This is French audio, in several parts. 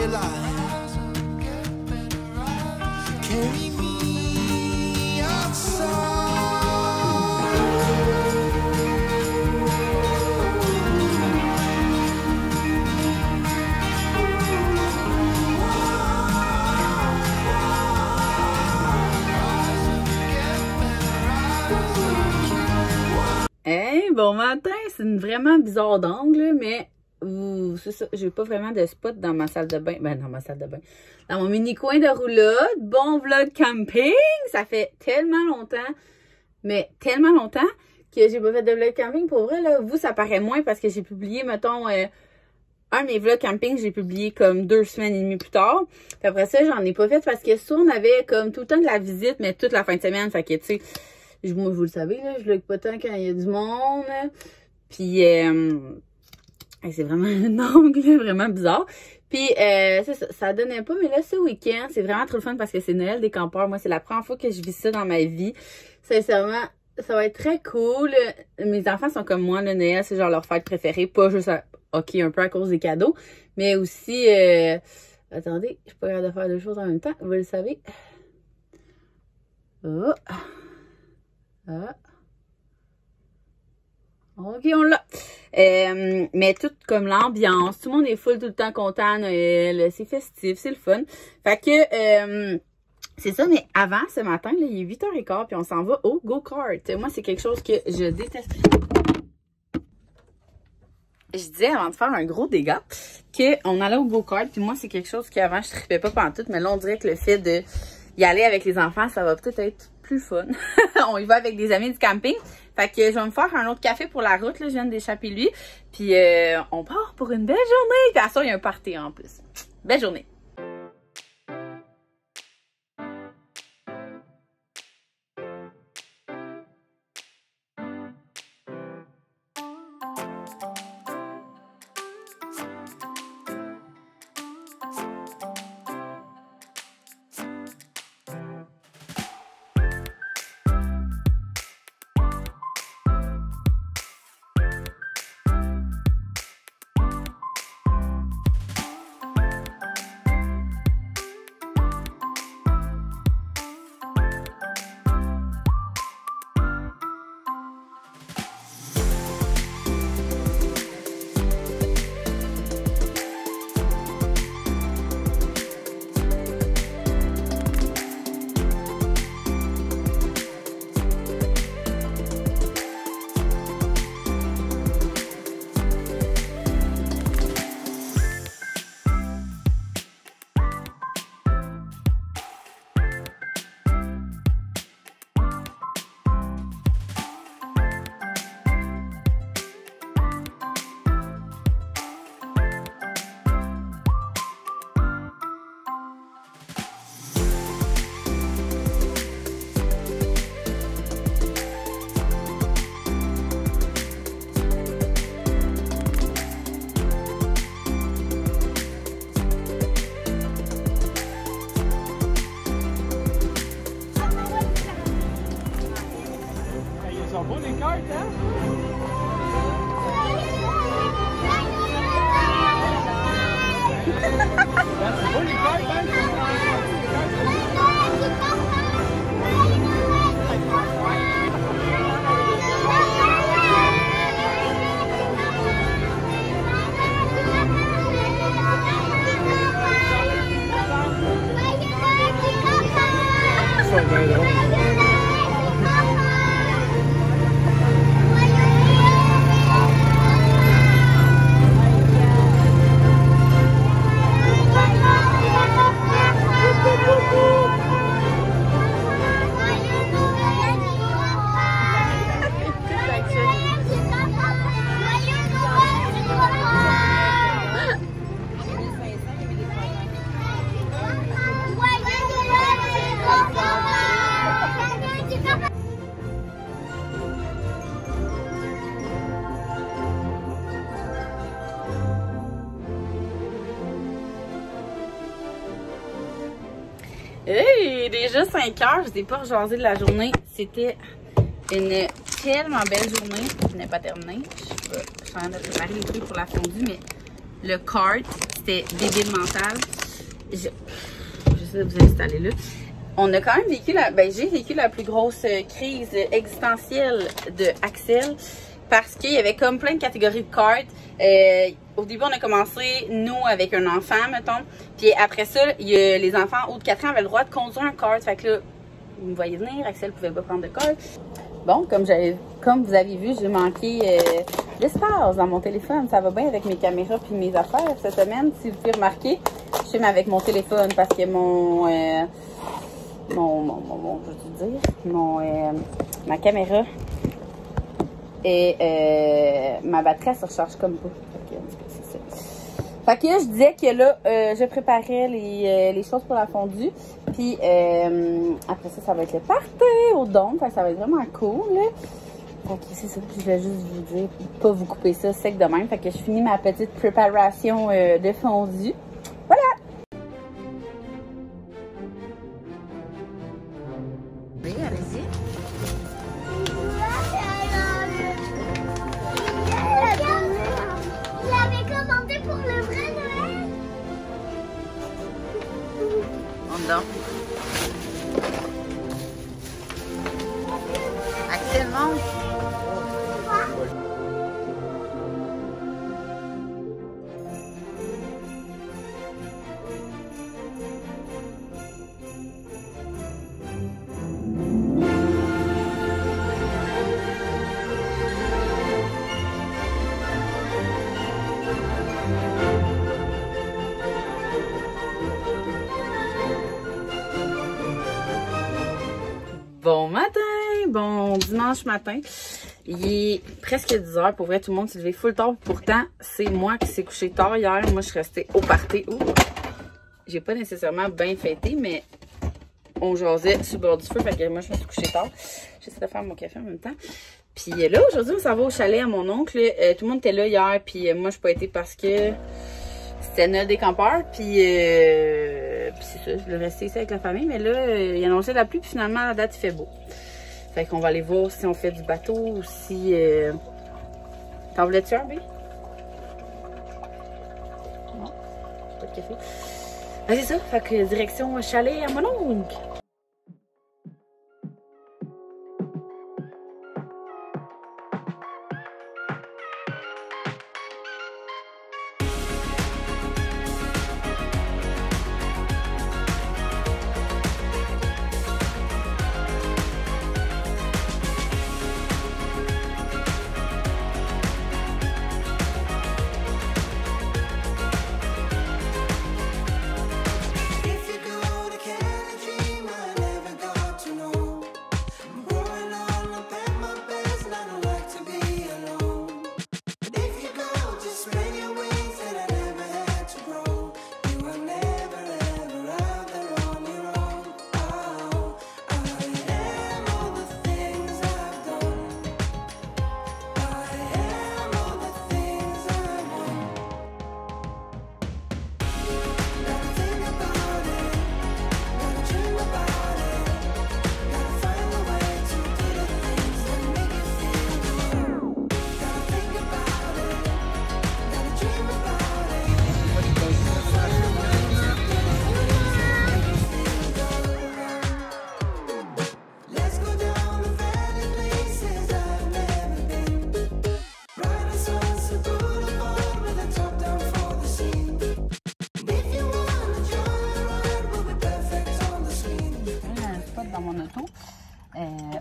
daylight. Carry me outside. Hey, bon matin! C'est une vraiment bizarre d'angle, mais c'est ça, j'ai pas vraiment de spot dans ma salle de bain. Ben, dans ma salle de bain. Dans mon mini coin de roulotte. Bon vlog camping! Ça fait tellement longtemps, mais tellement longtemps que j'ai pas fait de vlog camping. Pour vrai, là, vous, ça paraît moins parce que j'ai publié, mettons, un de mes vlogs camping, j'ai publié comme 2 semaines et demie plus tard. Puis après ça, j'en ai pas fait parce que ça, on avait comme tout le temps de la visite, mais toute la fin de semaine. Fait que, tu sais, moi, vous le savez, là, je vlog pas tant quand il y a du monde. Puis, c'est vraiment un angle vraiment bizarre. Puis, c'est ça, ça donnait pas. Mais là, ce week-end, c'est vraiment trop le fun parce que c'est Noël des campeurs. Moi, c'est la première fois que je vis ça dans ma vie. Sincèrement, ça va être très cool. Mes enfants sont comme moi, le Noël, c'est genre leur fête préférée. Pas juste, ok, un peu à cause des cadeaux, mais aussi, attendez, je suis pas capable de faire 2 choses en même temps. Vous le savez. Oh. Ah. Ok, on l'a. Mais tout comme l'ambiance, tout le monde est full tout le temps content, Noël, c'est festif, c'est le fun. Fait que, c'est ça, mais avant, ce matin, là, il est 8h15, puis on s'en va au go-kart. Moi, c'est quelque chose que je déteste. Je disais, avant de faire un gros dégât, qu'on allait au go-kart, puis moi, c'est quelque chose qu'avant, je tripais pas pantoute, mais là, on dirait que le fait de y aller avec les enfants, ça va peut-être être plus fun. On y va avec des amis du camping. Fait que je vais me faire un autre café pour la route, là, je viens d'échapper lui. Puis on part pour une belle journée. Puis à ça, il y a un party en plus. Belle journée. sont beaux les cartes, hein? C'est beau les cartes, hein? Hey, déjà 5 heures, je n'ai pas rejasé de la journée. C'était une tellement belle journée. Je n'ai pas terminé. Je suis en train de préparer les trucs pour la fondue, mais le cart, c'était débile mental. J'essaie de vous installer là. On a quand même vécu j'ai vécu la plus grosse crise existentielle de Axel parce qu'il y avait comme plein de catégories de cartes. Au début, on a commencé, nous, avec un enfant, mettons. Puis après ça, les enfants haut de 4 ans avaient le droit de conduire un kart. Fait que là, vous me voyez venir, Axel pouvait pas prendre de kart. Bon, comme vous avez vu, j'ai manqué l'espace dans mon téléphone. Ça va bien avec mes caméras puis mes affaires. Cette semaine, si vous pouvez remarquer, je filme avec mon téléphone parce que ma caméra et ma batterie se recharge comme pas. Fait que je disais que là, je préparais les choses pour la fondue. Puis après ça va être le party au dôme. Fait que ça va être vraiment cool. Là. Fait que c'est ça. Je vais juste vous dire, pas vous couper ça sec de même. Fait que je finis ma petite préparation de fondue. Voilà! Oui, allez-y. Non. Axel, monte. Bon matin, bon dimanche matin. Il est presque 10 h. Pour vrai, tout le monde s'est levé full tard. Pourtant, c'est moi qui s'est couché tard hier. Moi, je suis restée au party. J'ai pas nécessairement bien fêté, mais on jasait sur le bord du feu. Fait que moi, je me suis couchée tard. J'essaie de faire mon café en même temps. Puis là, aujourd'hui, on s'en va au chalet à mon oncle. Tout le monde était là hier. Puis moi, je n'ai pas été parce que c'était Noël des campeurs. Puis c'est ça, je l'ai resté ici avec la famille. Mais là, il annonçait la pluie. Puis finalement, à la date, il fait beau. Fait qu'on va aller voir si on fait du bateau ou si... T'en voulais-tu un, B? Non, pas de café. Ah, c'est ça, fait que direction chalet à mon oncle.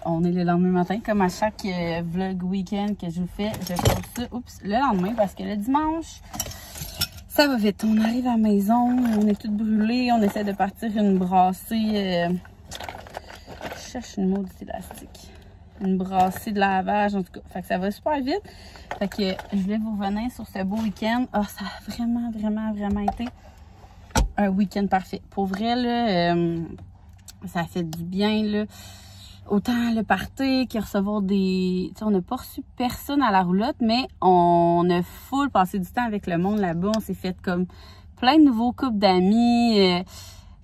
On est le lendemain matin, comme à chaque vlog week-end que je vous fais, je fais ça le lendemain parce que le dimanche, ça va vite. On arrive à la maison, on est toutes brûlées, on essaie de partir une brassée. Je cherche une maudite élastique. Une brassée de lavage, en tout cas. Fait que ça va super vite. Fait que je voulais vous revenir sur ce beau week-end. Oh, ça a vraiment été un week-end parfait. Pour vrai, là, ça fait du bien, là. Autant le party que recevoir des... T'sais, on n'a pas reçu personne à la roulotte, mais on a full passé du temps avec le monde là-bas. On s'est fait comme plein de nouveaux couples d'amis. Tu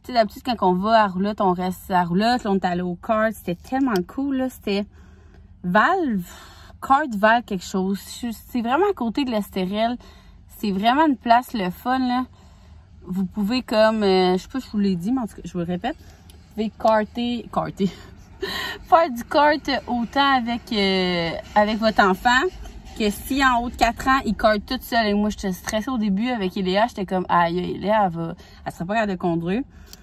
sais, d'habitude, quand on va à la roulotte, on reste à la roulotte. Là, on est allé au kart. C'était tellement cool, là. C'était Val, kart Val quelque chose. C'est vraiment à côté de l'Estérel. c'est vraiment une place le fun, là. Vous pouvez comme, je sais pas si je vous l'ai dit, mais en tout cas, je vous le répète. Vous pouvez carter. Faire du kart autant avec votre enfant que si en haut de 4 ans, il kart toute seule. Et moi, j'étais stressée au début avec Eléa. J'étais comme, aïe, Eléa, elle serait pas capable de conduire.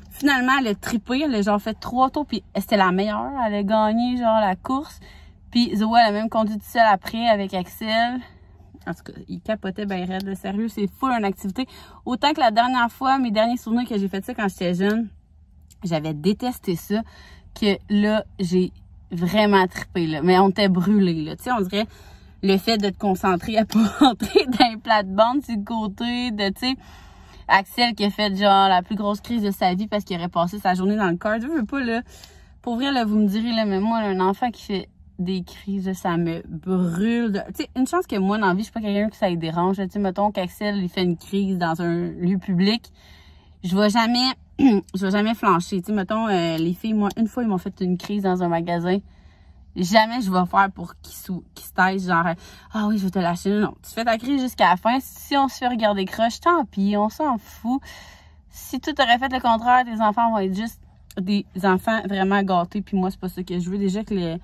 Finalement, elle a trippé. Elle a genre fait 3 tours. Puis c'était la meilleure. Elle a gagné genre la course. Puis Zoé, elle a même conduit toute seule après avec Axel. En tout cas, il capotait bien raide. De sérieux, c'est full une activité. Autant que la dernière fois, mes derniers souvenirs que j'ai fait ça quand j'étais jeune, j'avais détesté ça. Que là, j'ai vraiment trippé, là. Mais on était brûlés, là. Tu sais, on dirait le fait de te concentrer à pas rentrer dans les plates-bandes sur le côté, de, tu sais, Axel qui a fait, genre, la plus grosse crise de sa vie parce qu'il aurait passé sa journée dans le kart. Je veux pas, là. Pour vrai, là, vous me direz, là, mais moi, là, un enfant qui fait des crises, là, ça me brûle. Tu sais, une chance que moi, dans la vie, je suis pas quelqu'un que ça le dérange. Tu sais, mettons qu'Axel, il fait une crise dans un lieu public. Je vais jamais flancher. Tu sais, mettons, les filles, moi, une fois, ils m'ont fait une crise dans un magasin. Jamais je vais faire pour qu'ils se taisent, genre, ah oui, je vais te lâcher. Non, tu fais ta crise jusqu'à la fin. Si on se fait regarder croche, tant pis, on s'en fout. Si tout aurait fait le contraire, tes enfants vont être juste des enfants vraiment gâtés. Puis moi, c'est pas ça que je veux. Déjà que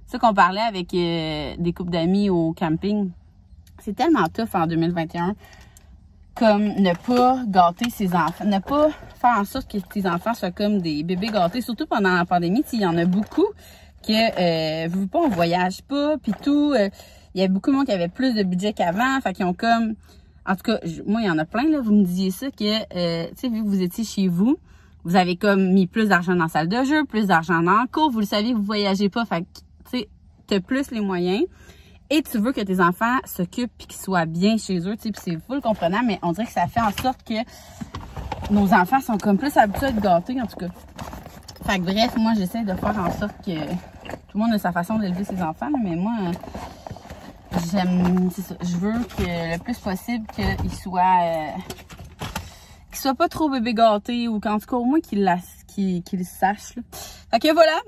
ça qu'on parlait avec des couples d'amis au camping, c'est tellement tough en 2021. Comme ne pas gâter ses enfants, ne pas faire en sorte que tes enfants soient comme des bébés gâtés, surtout pendant la pandémie. Il y en a beaucoup que, vous pas, on voyage pas, puis tout. Il y a beaucoup de monde qui avait plus de budget qu'avant, fait qu'ils ont comme, en tout cas, moi, il y en a plein, là, vous me disiez ça, que, tu sais, vu que vous étiez chez vous, vous avez comme mis plus d'argent dans la salle de jeu, plus d'argent dans le cours, vous le saviez, vous voyagez pas, fait que, tu sais, t'as plus les moyens. Et tu veux que tes enfants s'occupent et qu'ils soient bien chez eux, tu sais, puis c'est full comprenant, mais on dirait que ça fait en sorte que nos enfants sont comme plus habitués à être gâtés, en tout cas. Fait que bref, moi, j'essaie de faire en sorte que tout le monde a sa façon d'élever ses enfants, là, mais moi, j'aime, c'est ça, je veux que le plus possible qu'ils soient pas trop bébé gâtés ou qu'en tout cas, au moins qu'ils le sachent, là. Fait que voilà,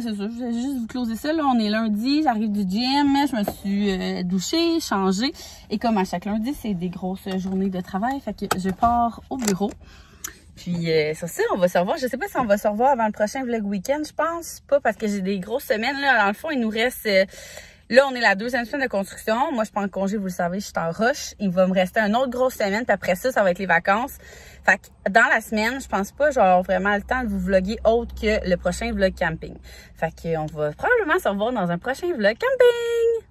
c'est ça, je vais juste vous closer ça, là, on est lundi, j'arrive du gym, je me suis douchée, changée, et comme à chaque lundi, c'est des grosses journées de travail, fait que je pars au bureau, puis sur ça, on va se revoir, je sais pas si on va se revoir avant le prochain vlog week-end, je pense pas, parce que j'ai des grosses semaines, là, dans le fond, il nous reste, là, on est la 2e semaine de construction, moi, je prends le congé, vous le savez, je suis en rush, il va me rester une autre grosse semaine, puis après ça, ça va être les vacances. Fait que dans la semaine, je pense pas genre vraiment le temps de vous vlogger autre que le prochain vlog camping. Fait que on va probablement se revoir dans un prochain vlog camping.